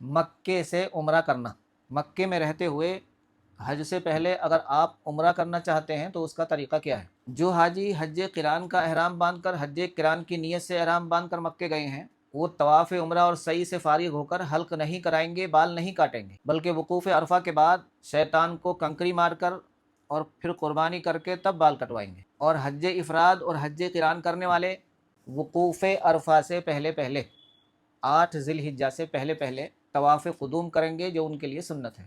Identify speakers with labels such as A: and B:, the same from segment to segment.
A: मक्के से उम्रा करना। मक्के में रहते हुए हज से पहले अगर आप उम्रा करना चाहते हैं तो उसका तरीक़ा क्या है। जो हाजी हज क़िरान का एहराम बांध कर, हज क़िरान की नीयत से एहराम बांध कर मक्के गए हैं, वो तवाफ़ उम्रा और सई से फारिग होकर हल्क नहीं कराएंगे, बाल नहीं काटेंगे, बल्कि वकूफ़ अरफा के बाद शैतान को कंकरी मार कर और फिर कुर्बानी करके तब बाल कटवाएंगे। और हज इफ़राद और हज क़िरान करने वाले वकूफ़ अरफा से पहले पहले 8 ज़िलहिज्जा से पहले पहले तवाफ़ क़ुदूम करेंगे, जो उनके लिए सुन्नत है।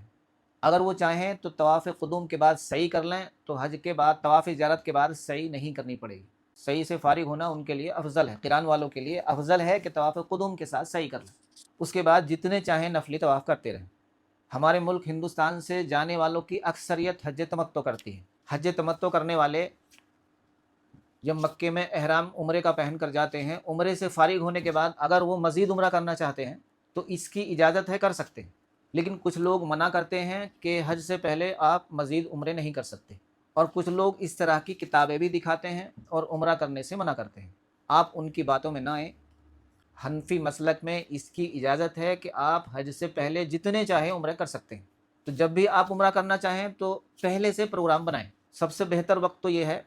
A: अगर वो चाहें तो तवाफ़ क़ुदूम के बाद सई कर लें, तो हज के बाद तवाफ़ ज़ियारत के बाद सई नहीं करनी पड़ेगी। सई से फारिग होना उनके लिए अफजल है। क़िरान वालों के लिए अफजल है कि तवाफ़ क़ुदूम के साथ सई कर लें, उसके बाद जितने चाहें नफली तवाफ़ करते रहें। हमारे मुल्क हिंदुस्तान से जाने वालों की अक्सरियत हज तमत्तो करती है। हज तमत्तो करने वाले जब मक्के में एहराम उम्रे का पहन कर जाते हैं, उम्रे से फारिग होने के बाद अगर वो मज़ीद उम्रा करना चाहते हैं तो इसकी इजाज़त है, कर सकते हैं। लेकिन कुछ लोग मना करते हैं कि हज से पहले आप मज़ीद उम्रे नहीं कर सकते, और कुछ लोग इस तरह की किताबें भी दिखाते हैं और उम्रा करने से मना करते हैं। आप उनकी बातों में ना आएँ। हनफी मसलक में इसकी इजाज़त है कि आप हज से पहले जितने चाहें उम्रे कर सकते हैं। तो जब भी आप उम्रा करना चाहें तो पहले से प्रोग्राम बनाएं। सबसे बेहतर वक्त तो ये है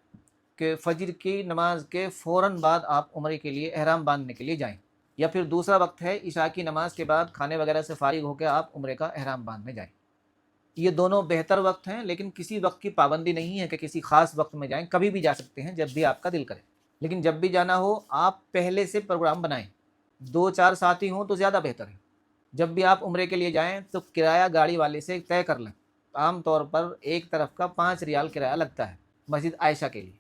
A: कि फ़जर की नमाज के फ़ौरन बाद आप उम्रे के लिए एहराम बांधने के लिए जाएं, या फिर दूसरा वक्त है इशा की नमाज के बाद खाने वगैरह से फारिग होकर आप उम्रे का एहराम बांधने जाएं। ये दोनों बेहतर वक्त हैं, लेकिन किसी वक्त की पाबंदी नहीं है कि किसी ख़ास वक्त में जाएं, कभी भी जा सकते हैं जब भी आपका दिल करे। लेकिन जब भी जाना हो आप पहले से प्रोग्राम बनाएं। 2-4 साथी हों तो ज़्यादा बेहतर है। जब भी आप उम्रे के लिए जाएं तो किराया गाड़ी वाले से तय कर लें। आम तौर पर एक तरफ का 5 रियाल किराया लगता है मस्जिद आयशा के लिए,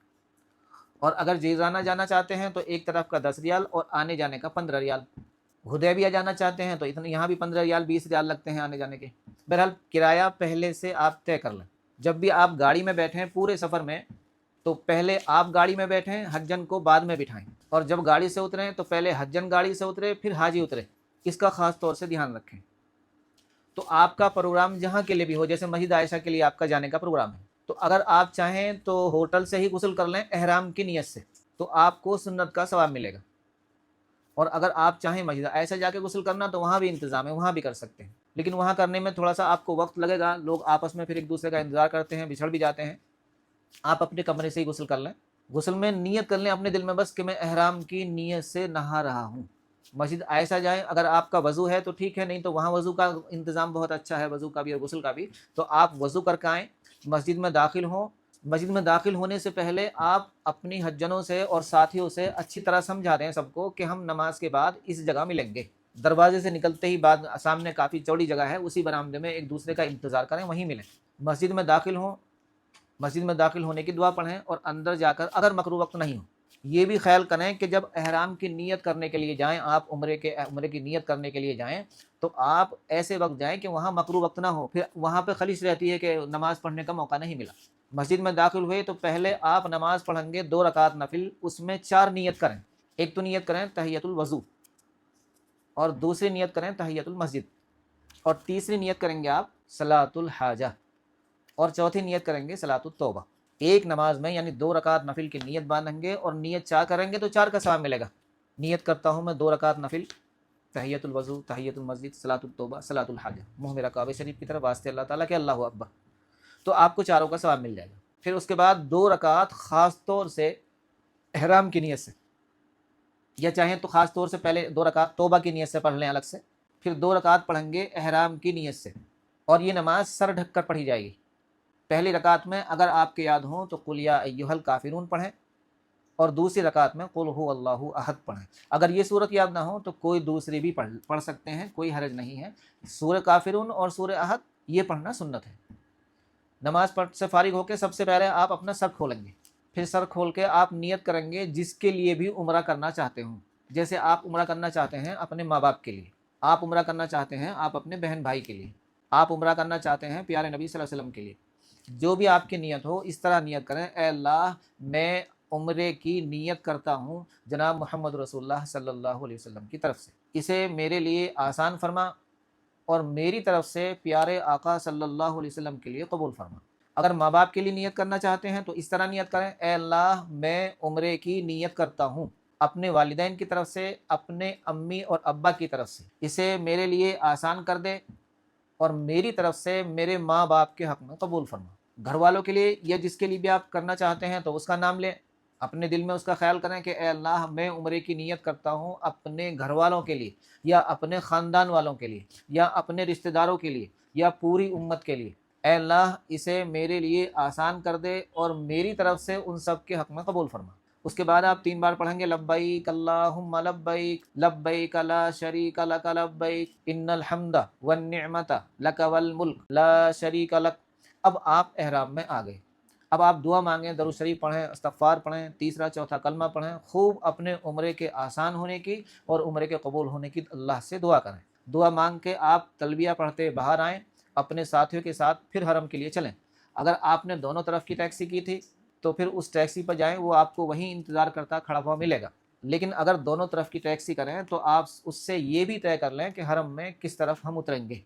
A: और अगर जीराना जाना चाहते हैं तो एक तरफ का 10 रियाल और आने जाने का 15 रियाल। हुदैबिया जाना चाहते हैं तो इतने यहाँ भी 15 रियाल 20 रियाल लगते हैं आने जाने के। बहरहाल किराया पहले से आप तय कर लें। जब भी आप गाड़ी में बैठें पूरे सफ़र में, तो पहले आप गाड़ी में बैठें, हज्जन को बाद में बिठाएं, और जब गाड़ी से उतरें तो पहले हज्जन गाड़ी से उतरे फिर हाजी उतरे। इसका ख़ास तौर से ध्यान रखें। तो आपका प्रोग्राम जहाँ के लिए भी हो, जैसे मस्जिद आयशा के लिए आपका जाने का प्रोग्राम है, तो अगर आप चाहें तो होटल से ही गुस्ल कर लें एहराम की नीयत से, तो आपको सुन्नत का सवाब मिलेगा। और अगर आप चाहें मस्जिद आयशा जाके गुस्ल करना तो वहाँ भी इंतज़ाम है, वहाँ भी कर सकते हैं। लेकिन वहाँ करने में थोड़ा सा आपको वक्त लगेगा, लोग आपस में फिर एक दूसरे का इंतज़ार करते हैं, बिछड़ भी जाते हैं। आप अपने कमरे से ही गुस्ल कर लें। गुस्ल में नियत कर लें अपने दिल में बस कि मैं एहराम की नीयत से नहा रहा हूँ। मस्जिद आयशा जाएँ, अगर आपका वज़ू है तो ठीक है, नहीं तो वहाँ वज़ू का इंतज़ाम बहुत अच्छा है, वज़ू का भी और गुस्ल का भी। तो आप वज़ू करके आएँ, मस्जिद में दाखिल हों। मस्जिद में दाखिल होने से पहले आप अपनी हज्जनों से और साथियों से अच्छी तरह समझा दें सबको कि हम नमाज के बाद इस जगह मिलेंगे। दरवाजे से निकलते ही बाद सामने काफ़ी चौड़ी जगह है, उसी बरामदे में एक दूसरे का इंतज़ार करें, वहीं मिलें। मस्जिद में दाखिल हों, मस्जिद में दाखिल होने की दुआ पढ़ें, और अंदर जाकर अगर मकरूह वक्त नहीं हो, ये भी ख्याल करें कि जब एहराम की नीयत करने के लिए जाएं, आप उम्रे की नीयत करने के लिए जाएं, तो आप ऐसे वक्त जाएं कि वहाँ मकरूह वक्त ना हो, फिर वहाँ पे खलिश रहती है कि नमाज़ पढ़ने का मौका नहीं मिला। मस्जिद में दाखिल हुए तो पहले आप नमाज़ पढ़ेंगे 2 रकात नफिल, उसमें 4 नियत करें। एक तो नियत करें तहियतुल वज़ू, और दूसरी नियत करें तहियतुल मस्जिद, और तीसरी नियत करेंगे आप सलातुल हाजा, और चौथी नियत करेंगे सलातुत तौबा। एक नमाज में यानी 2 रकात नफिल की नियत बांधेंगे, और नियत 4 करेंगे तो 4 का सवाब मिलेगा। नियत करता हूँ मैं 2 रकात नफिल, तहियतुल वज़ू, तहियतुल मस्जिद, सलातुत तौबा, सलातुल हाजा, मुँह मेरा काबे शरीफ की तरफ, वास्ते अल्लाह ताला के, अल्लाहु अकबर। तो आपको चारों का सवाब मिल जाएगा। फिर उसके बाद 2 रकात ख़ास तौर से एहराम की नियत से, या चाहें तो ख़ास तौर से पहले 2 रकात तौबा की नियत से पढ़ लें अलग से, फिर 2 रकात पढ़ेंगे एहराम की नियत से, और ये नमाज सर ढक कर पढ़ी जाएगी। पहली रकात में अगर आपके याद हो तो कुल या अय्युहल काफिरून पढ़ें, और दूसरी रकात में कुल हु अल्लाहु अहद पढ़ें। अगर ये सूरत याद ना हो तो कोई दूसरी भी पढ़ सकते हैं, कोई हरज नहीं है। सूरह काफिरून और सूरह अहद ये पढ़ना सुन्नत है। नमाज पढ़ से फारिग होकर सबसे पहले आप अपना सर खोलेंगे, फिर सर खोल के आप नियत करेंगे जिसके लिए भी उम्रा करना चाहते हो। जैसे आप उम्रा करना चाहते हैं अपने माँ बाप के लिए, आप उम्रा करना चाहते हैं आप अपने बहन भाई के लिए, आप उम्रा करना चाहते हैं प्यारे नबी सल्लल्लाहु अलैहि वसल्लम के लिए। जो भी आपकी नीयत हो इस तरह नियत करें, ऐ अल्लाह मैं उम्रे की नीयत करता हूँ जनाब मोहम्मद रसूलुल्लाह सल्लल्लाहु अलैहि वसल्लम की तरफ से, इसे मेरे लिए आसान फरमा और मेरी तरफ से प्यारे आका सल्लल्लाहु अलैहि वसल्लम के लिए कबूल फरमा। अगर माँ बाप के लिए नियत करना चाहते हैं तो इस तरह नियत करें, ऐ अल्लाह मैं उम्रे की नियत करता हूँ اپنے والدین کی طرف سے، اپنے امی اور ابا کی طرف سے، اسے میرے لیے آسان کر دے اور میری طرف سے میرے ماں باپ کے حق میں قبول فرما۔ گھر والوں کے لیے یا جس کے لیے بھی آپ کرنا چاہتے ہیں تو اس کا نام لیں، اپنے دل میں اس کا خیال کریں کہ اے اللہ میں عمرے کی نیت کرتا ہوں اپنے گھر والوں کے لیے یا اپنے خاندان والوں کے لیے یا اپنے رشتہ داروں کے لیے یا پوری امت کے لیے، اے اللہ اسے میرے لیے آسان کر دے اور میری طرف سے ان سب کے حق میں قبول فرما۔ اس کے بعد آپ 3 بار پڑھیں گے لبیک اللہم لبیک لبیک لا شریک لک لبیک ان الحمد والنعمت لک والملک لا شریک لک۔ اب آپ احرام میں آ گئے، اب آپ دعا مانگیں، درود شریف پڑھیں، استغفار پڑھیں، تیسرا چوتھا کلمہ پڑھیں، خوب اپنے عمرے کے آسان ہونے کی اور عمرے کے قبول ہونے کی اللہ سے دعا کریں۔ دعا مانگ کے آپ تلبیہ پڑھتے باہر آئیں، اپنے ساتھیوں کے ساتھ پھر حرم کے لیے چلیں۔ اگر آپ نے دونوں طرف کی ٹیکسی کی تھی تو پھر اس ٹیکسی پر جائیں، وہ آپ کو وہیں انتظار کرتا کھڑا ہوا ملے گا۔ لیکن اگر دونوں طرف کی ٹیکسی کریں تو آپ اس سے یہ بھی طے کر لیں کہ حرم میں کس طرف ہم اتریں گے۔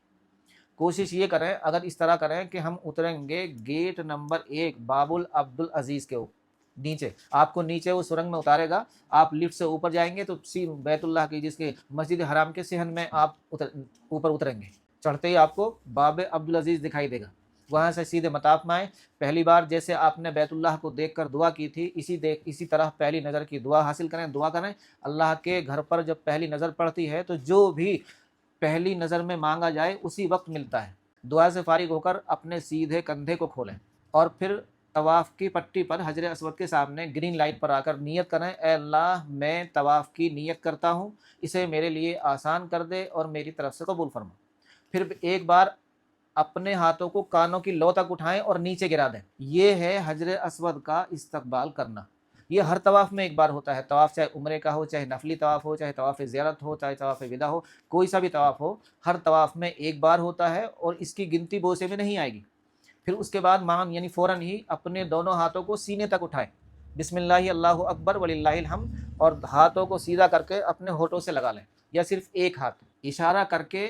A: کوشش یہ کریں، اگر اس طرح کریں کہ ہم اتریں گے گیٹ نمبر 1 باب العبدالعزیز کے نیچے، آپ کو نیچے وہ سرنگ میں اتارے گا، آپ لفٹ سے اوپر جائیں گے تو بیت اللہ کی جس کے مسجد حرام کے صحن میں آپ اوپر اتریں گے، چڑھتے ہی آپ کو باب عبدالعزیز دکھائی دے گا، وہاں سے سیدھے مطاف میں آئیں۔ پہلی بار جیسے آپ نے بیت اللہ کو دیکھ کر دعا کی تھی اسی طرح پہلی نظر کی دعا حاصل کریں، دعا کریں۔ اللہ کے گھر پر جب پہلی نظر پڑتی ہے تو جو بھی پہلی نظر میں مانگا جائے اسی وقت ملتا ہے۔ دعا سے فارغ ہو کر اپنے سیدھے کندھے کو کھولیں اور پھر طواف کی پٹی پر حجر اسود کے سامنے گرین لائٹ پر آ کر نیت کریں، اے اللہ میں طواف کی نیت کرتا ہوں، اسے میرے لیے آسان کر دے اور میری طرف سے قبول فرما۔ پھر ایک بار اپنے ہاتھوں کو کانوں کی لو تک اٹھائیں اور نیچے گرا دیں۔ یہ ہے حجر اسود کا استقبال کرنا۔ یہ ہر طواف میں ایک بار ہوتا ہے، طواف چاہے عمرے کا ہو، چاہے نفلی طواف ہو، چاہے طواف زیارت ہو، چاہے طواف وداع ہو، کوئی سا بھی طواف ہو، ہر طواف میں ایک بار ہوتا ہے اور اس کی گنتی بوسے میں نہیں آئے گی۔ پھر اس کے بعد یعنی فوراً ہی اپنے دونوں ہاتھوں کو سینے تک اٹھائیں، بسم اللہ اللہ اکبر وللہ الحمد، اور ہاتھوں کو سیدھا کر کے اپنے ہونٹوں سے لگا لیں، یا صرف ایک ہاتھ اشارہ کر کے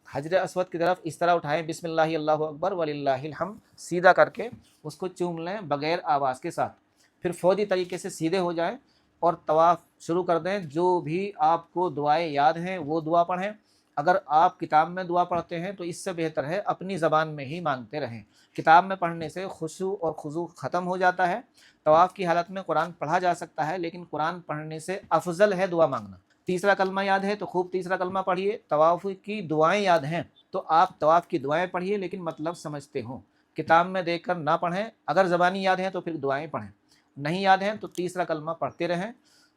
A: حجر اسود کی طرف اس طرح اٹھائیں، بسم اللہ اللہ اکبر وللہ الحمد، سیدھا کر کے اس کو چوم لیں بغیر آواز کے ساتھ۔ پھر فوری طریقے سے سیدھے ہو جائیں اور طواف شروع کر دیں۔ جو بھی آپ کو دعائیں یاد ہیں وہ دعا پڑھیں، اگر آپ کتاب میں دعا پڑھتے ہیں تو اس سے بہتر ہے اپنی زبان میں ہی مانگتے رہیں۔ کتاب میں پڑھنے سے خشوع اور خضوع ختم ہو جاتا ہے۔ طواف کی حالت میں قرآن پڑھا جا سکتا ہے لیکن قرآن پڑھنے سے افضل ہے دعا مانگنا۔ تیسرا کلمہ یاد ہے تو خوب تیسرا کلمہ پڑھیے۔ طواف کی دعائیں یاد ہیں تو آپ طواف کی دعائیں پڑھیے لیکن مطلب سمجھتے ہوں، کتاب میں دیکھ کر نہ پڑھیں۔ اگر زبانی یاد ہیں تو پھر دعائیں پڑھیں، نہیں یاد ہیں تو تیسرا کلمہ پڑھتے رہیں۔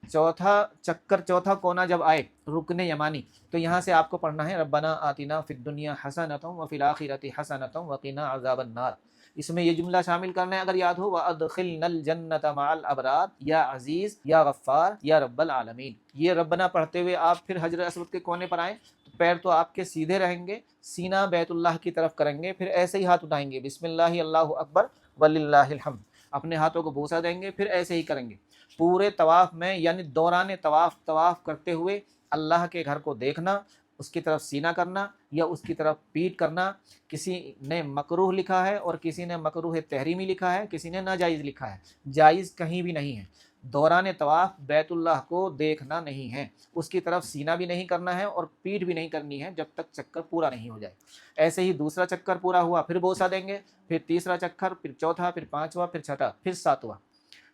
A: چوتھا کونا جب آئے رکن یمانی تو یہاں سے آپ کو پڑھنا ہے ربنا آتنا فی الدنیا حسنۃ وفی الآخرۃ حسنۃ وقنا عذاب النار۔ اس میں یہ جملہ شامل کرنا ہے اگر یاد ہو، وَأَدْخِلْنَا الْجَنَّةَ مَعَ الْأَبْرَارِ یا عزیز یا غفار یا رب العالمین۔ یہ ربنا پڑھتے ہوئے آپ پھر حجر اسود کے کونے پر آئیں تو پیر تو آپ کے سیدھے رہیں گے، سینہ بیت اللہ کی طرف کریں گے، پھر ایسے ہی ہاتھ اٹھائیں گے، بسم اللہ اللہ اکبر وللہ الحمد، اپنے ہاتھوں کو بوسہ دیں گے، پھر ایسے ہی کریں گے پورے طواف میں، یعنی دوران طواف کرتے ہوئے اللہ کے گھر کو دیکھنا، اس کی طرف سینہ کرنا یا اس کی طرف پیٹ کرنا۔ کسی نے مکروہ لکھا ہے اور کسی نے مکروہ تحریمی لکھا ہے، کسی نے ناجائز لکھا ہے، جائز کہیں بھی نہیں ہے۔ دوران طواف بیت اللہ کو دیکھنا نہیں ہے، اس کی طرف سینہ بھی نہیں کرنا ہے اور پیٹ بھی نہیں کرنی ہے جب تک چکر پورا نہیں ہو جائے۔ ایسے ہی دوسرا چکر پورا ہوا پھر بوسہ دیں گے، پھر تیسرا چکر، پھر چوتھا، پھر پانچواں، پھر چھٹا، پھر ساتواں۔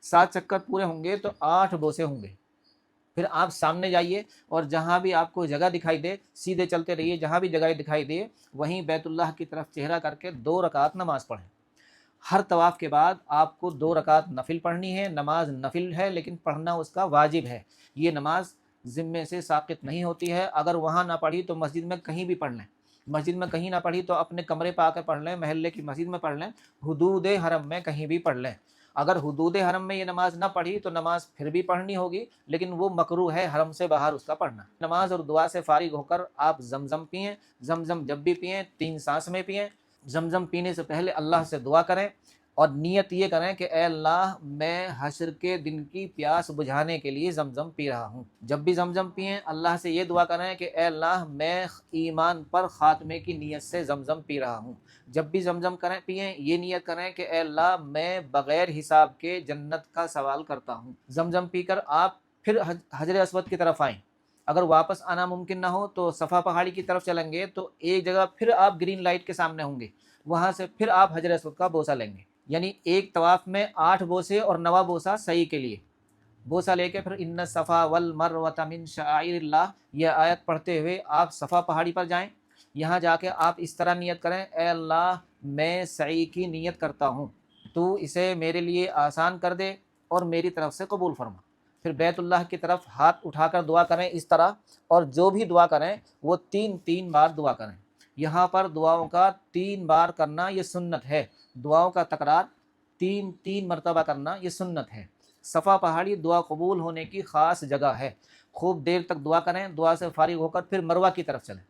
A: 7 چکر پورے ہوں گے تو 8 بوسے ہوں گے۔ پھر آپ سامنے جائیے اور جہاں بھی آپ کو جگہ دکھائی دے سیدھے چلتے رہیے، جہاں بھی جگہ دکھائی دے وہیں بیت اللہ کی طرف چہرہ کر کے 2 رکعت نماز پڑھیں۔ ہر طواف کے بعد آپ کو 2 رکعت نفل پڑھنی ہے۔ نماز نفل ہے لیکن پڑھنا اس کا واجب ہے، یہ نماز ذمے سے ساقط نہیں ہوتی ہے۔ اگر وہاں نہ پڑھی تو مسجد میں کہیں بھی پڑھ لیں، مسجد میں کہیں نہ پڑھی تو اپنے کمرے پہ آ کر پڑھ لیں، محلے کی مسجد میں پڑھ لیں، حدود حرم میں کہیں بھی پڑھ لیں۔ اگر حدود حرم میں یہ نماز نہ پڑھی تو نماز پھر بھی پڑھنی ہوگی لیکن وہ مکروہ ہے حرم سے باہر اس کا پڑھنا۔ نماز اور دعا سے فارغ ہو کر آپ زمزم پئیں، زمزم جب بھی پئیں 3 سانس میں پئیں۔ زمزم پینے سے پہلے اللہ سے دعا کریں اور نیت یہ کریں کہ اے اللہ میں حشر کے دن کی پیاس بجھانے کے لیے زمزم پی رہا ہوں۔ جب بھی زمزم پئیں اللہ سے یہ دعا کریں کہ اے اللہ میں ایمان پر خاتمے کی نیت سے زمزم پی رہا ہوں۔ جب بھی زمزم پئیں یہ نیت کریں کہ اے اللہ میں بغیر حساب کے جنت کا سوال کرتا ہوں۔ زمزم پی کر آپ फिर हजर अस्वद की तरफ आएँ। अगर वापस आना मुमकिन ना हो तो सफ़ा पहाड़ी की तरफ चलेंगे तो एक जगह फिर आप ग्रीन लाइट के सामने होंगे, वहाँ से फिर आप हजर अस्वद का बोसा लेंगे। यानी एक तवाफ़ में 8 बोसे और 9वां बोसा सही के लिए बोसा लेके फिर इन्ना सफ़ा वल मरवत मिन शआइरिल्लाह, यह आयत पढ़ते हुए आप सफ़ा पहाड़ी पर जाएं। यहाँ जाके आप इस तरह नियत करें, ए अल्लाह मैं सई की नियत करता हूँ, तो इसे मेरे लिए आसान कर दे और मेरी तरफ से कबूल फरमा। फिर बैतुल्लाह की तरफ हाथ उठाकर दुआ करें इस तरह, और जो भी दुआ करें वो 3-3 बार दुआ करें। यहाँ पर दुआओं का 3 बार करना ये सुन्नत है, दुआओं का तकरार 3-3 मरतबा करना ये सुन्नत है। सफ़ा पहाड़ी दुआ कबूल होने की ख़ास जगह है। खूब देर तक दुआ करें, दुआ से फारिग होकर फिर मरवा की तरफ चलें।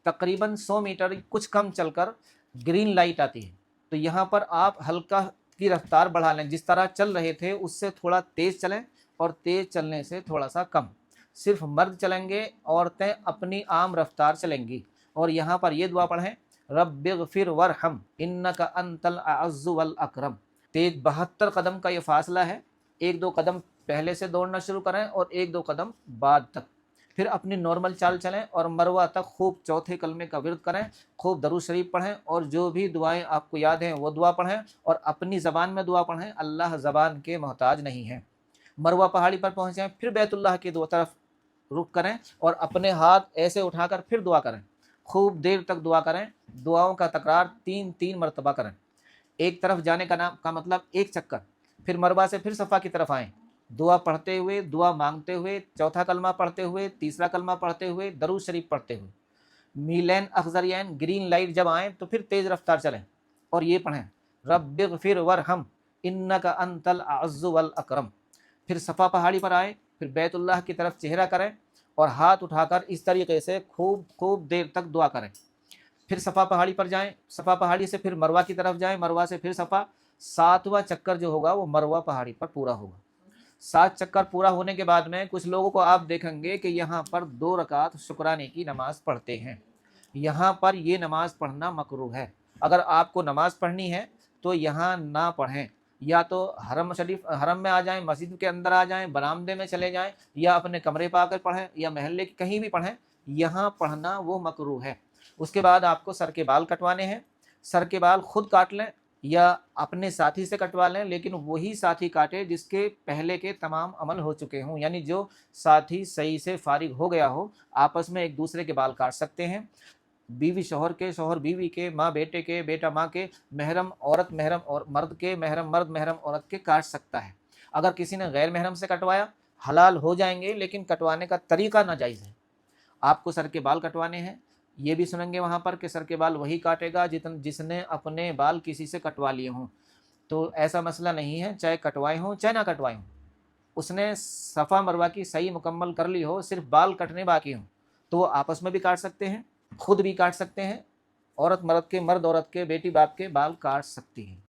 A: तकरीबन 100 मीटर कुछ कम चलकर ग्रीन लाइट आती है, तो यहाँ पर आप हल्का की रफ्तार बढ़ा लें, जिस तरह चल रहे थे उससे थोड़ा तेज़ चलें और तेज़ चलने से थोड़ा सा कम। सिर्फ मर्द चलेंगे, औरतें अपनी आम रफ्तार चलेंगी। और यहाँ पर ये दुआ पढ़ें, रब्बिग़फिर वरहम इन्नका अंतल अअज़्ज़ु वल अकरम। तेज 72 कदम का ये फासला है, 1-2 कदम पहले से दौड़ना शुरू करें और 1-2 कदम बाद तक। फिर अपनी नॉर्मल चाल चलें और मरवा तक खूब चौथे कलमे का विर्द करें, खूब दरूद शरीफ पढ़ें और जो भी दुआएं आपको याद हैं वो दुआ पढ़ें और अपनी ज़बान में दुआ पढ़ें। अल्लाह ज़बान के मोहताज नहीं है। मरवा पहाड़ी पर पहुँचें, फिर बैतुल्लाह की तरफ रुख करें और अपने हाथ ऐसे उठाकर फिर दुआ करें। खूब देर तक दुआ करें, दुआओं का तकरार 3-3 मरतबा करें। एक तरफ जाने का मतलब एक चक्कर। फिर मरवा से फिर सफ़ा की तरफ आएँ, दुआ पढ़ते हुए, दुआ मांगते हुए, चौथा कलमा पढ़ते हुए, तीसरा कलमा पढ़ते हुए, दरूद शरीफ पढ़ते हुए। मीलैन अखज़रियैन ग्रीन लाइट जब आएँ तो फिर तेज़ रफ्तार चलें और ये पढ़ें, रब्बिग़फिर वरहम इन्नका अंतल अअज़्ज़ु वल अकरम। फिर सफ़ा पहाड़ी पर आए, फिर बैतुल्लाह की तरफ चेहरा करें और हाथ उठाकर इस तरीके से खूब देर तक दुआ करें। फिर सफ़ा पहाड़ी पर जाएं, सफ़ा पहाड़ी से फिर मरवा की तरफ जाएं, मरवा से फिर सफ़ा। 7वां चक्कर जो होगा वो मरवा पहाड़ी पर पूरा होगा। 7 चक्कर पूरा होने के बाद में कुछ लोगों को आप देखेंगे कि यहाँ पर 2 रकात शुक्राने की नमाज़ पढ़ते हैं। यहाँ पर ये नमाज़ पढ़ना मकरूह है। अगर आपको नमाज़ पढ़नी है तो यहाँ ना पढ़ें, या तो हरम में आ जाएं, मस्जिद के अंदर आ जाएं, बरामदे में चले जाएं, या अपने कमरे पर आकर पढ़ें, या महल्ले के कहीं भी पढ़ें। यहाँ पढ़ना वो मकरूह है। उसके बाद आपको सर के बाल कटवाने हैं। सर के बाल खुद काट लें या अपने साथी से कटवा लें, लेकिन वही साथी काटे जिसके पहले के तमाम अमल हो चुके हों, यानी जो साथी सही से फारिग हो गया हो। आपस में एक दूसरे के बाल काट सकते हैं। बीवी शौहर के, शौहर बीवी के, माँ बेटे के, बेटा माँ के, महरम औरत महरम और मर्द के, महरम मर्द महरम औरत के काट सकता है। अगर किसी ने गैर महरम से कटवाया हलाल हो जाएंगे, लेकिन कटवाने का तरीका नाजायज़ है। आपको सर के बाल कटवाने हैं, ये भी सुनेंगे वहाँ पर कि सर के बाल वही काटेगा जिसने अपने बाल किसी से कटवा लिए हों। तो ऐसा मसला नहीं है, चाहे कटवाए हों चाहे ना कटवाए हों। उसने सफ़ा मरवा की सही मुकम्मल कर ली हो, सिर्फ बाल कटने बाकी हों, तो वो आपस में भी काट सकते हैं, खुद भी काट सकते हैं। औरत मर्द के, मर्द औरत के, बेटी बाप के बाल काट सकती है।